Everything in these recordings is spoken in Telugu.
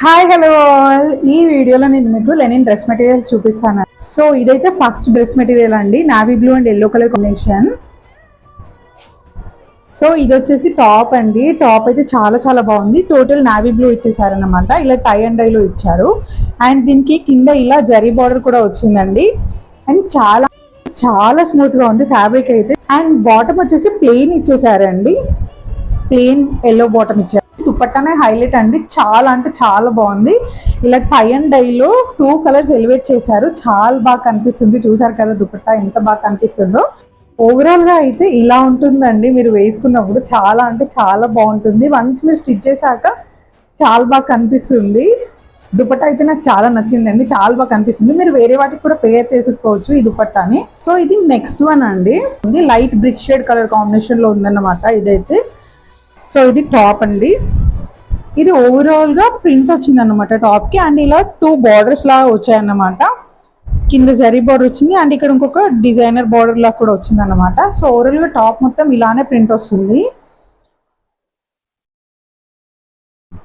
Hi hello all. ఈ వీడియోలో నేను మీకు లెనిన్ డ్రెస్ మెటీరియల్స్ చూపిస్తాను. సో ఇదైతే ఫస్ట్ డ్రెస్ మెటీరియల్ అండి, navy blue and yellow colour combination. So ఇది వచ్చేసి టాప్ అండి. టాప్ అయితే చాలా చాలా బాగుంది. టోటల్ నావీ బ్లూ ఇచ్చేసారనమాట. ఇలా టై అండ్ డైలో ఇచ్చారు. అండ్ దీనికి కింద ఇలా జరీ బార్డర్ కూడా వచ్చిందండి. అండ్ చాలా చాలా స్మూత్ గా ఉంది ఫ్యాబ్రిక్ అయితే. అండ్ బాటమ్ వచ్చేసి ప్లెయిన్ ఇచ్చేసారండి. ప్లెయిన్ ఎల్లో బాటమ్ ఇచ్చారు. దుపట్టానే హైలైట్ అండి, చాలా అంటే చాలా బాగుంది. ఇలా టై అండ్ డైలో 2 కలర్స్ ఎలివేట్ చేశారు. చాలా బాగా కనిపిస్తుంది. చూసారు కదా దుపట్టా ఎంత బాగా కనిపిస్తుందో. ఓవరాల్ గా అయితే ఇలా ఉంటుందండి. మీరు వేసుకున్నప్పుడు చాలా అంటే చాలా బాగుంటుంది. వన్స్ మీరు స్టిచ్ చేశాక చాలా బాగా కనిపిస్తుంది. దుపట్టా అయితే నాకు చాలా నచ్చిందండి, చాలా బాగా కనిపిస్తుంది. మీరు వేరే వాటికి కూడా పేర్ చేసేసుకోవచ్చు ఈ దుపట్టాని. సో ఇది నెక్స్ట్ వన్ అండి. ఇది light brick shade colour combination లో ఉందన్నమాట ఇదైతే. సో ఇది టాప్ అండి. ఇది ఓవరాల్ గా ప్రింట్ వచ్చింది అన్నమాట టాప్ కి. అండ్ ఇలా 2 బార్డర్స్ లాగా వచ్చాయన్నమాట. కింద జరీ బార్డర్ వచ్చింది అండ్ ఇక్కడ ఇంకొక డిజైనర్ బార్డర్ లాగా కూడా వచ్చింది అన్నమాట. సో ఓవరాల్ గా టాప్ మొత్తం ఇలానే ప్రింట్ వస్తుంది.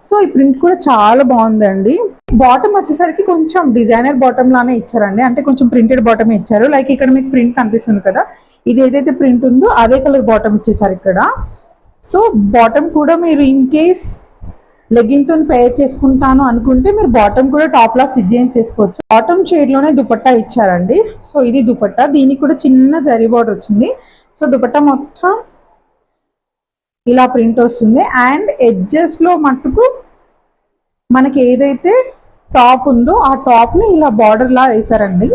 సో ఈ ప్రింట్ కూడా చాలా బాగుందండి. బాటమ్ వచ్చేసరికి కొంచెం డిజైనర్ బాటమ్ లానే ఇచ్చారండి, అంటే కొంచెం ప్రింటెడ్ బాటమ్ ఇచ్చారు. లైక్ ఇక్కడ మీకు ప్రింట్ కనిపిస్తుంది కదా, ఇది ఏదైతే ప్రింట్ ఉందో అదే కలర్ బాటమ్ ఇచ్చేసారు ఇక్కడ. సో బాటమ్ కూడా మీరు ఇన్ కేస్ లెగ్గింగ్తో పేర్ చేసుకుంటాను అనుకుంటే మీరు బాటమ్ కూడా టాప్ లా స్టిచ్ చేసుకోవచ్చు. బాటమ్ షేడ్ లోనే దుపట్టా ఇచ్చారండి. సో ఇది దుపట్టా, దీనికి కూడా చిన్న జరీ బార్డర్ వచ్చింది. సో దుపట్టా మొత్తం ఇలా ప్రింట్ వస్తుంది. అండ్ ఎడ్జెస్ లో మట్టుకు మనకి ఏదైతే టాప్ ఉందో ఆ టాప్ ని ఇలా బార్డర్ లా వేసారండి.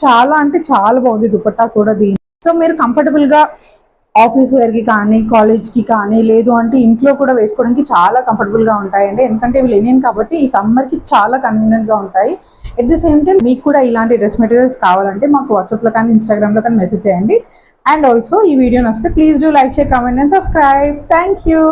చాలా అంటే చాలా బాగుంది దుపట్టా కూడా దీని. సో మీరు కంఫర్టబుల్ గా ఆఫీస్ వేర్కి కానీ కాలేజ్కి కానీ లేదు అంటే ఇంట్లో కూడా వేసుకోవడానికి చాలా కంఫర్టబుల్గా ఉంటాయండి. ఎందుకంటే ఇవి లెనిన్ కాబట్టి ఈ సమ్మర్కి చాలా కన్వీనియంట్గా ఉంటాయి. ఎట్ ది సేమ్ టైం మీకు కూడా ఇలాంటి డ్రెస్ మెటీరియల్స్ కావాలంటే మాకు వాట్సాప్లో కానీ ఇన్స్టాగ్రామ్లో కానీ మెసేజ్ చేయండి. అండ్ ఆల్సో ఈ వీడియో నచ్చితే please do like, share, comment and subscribe. Thank you.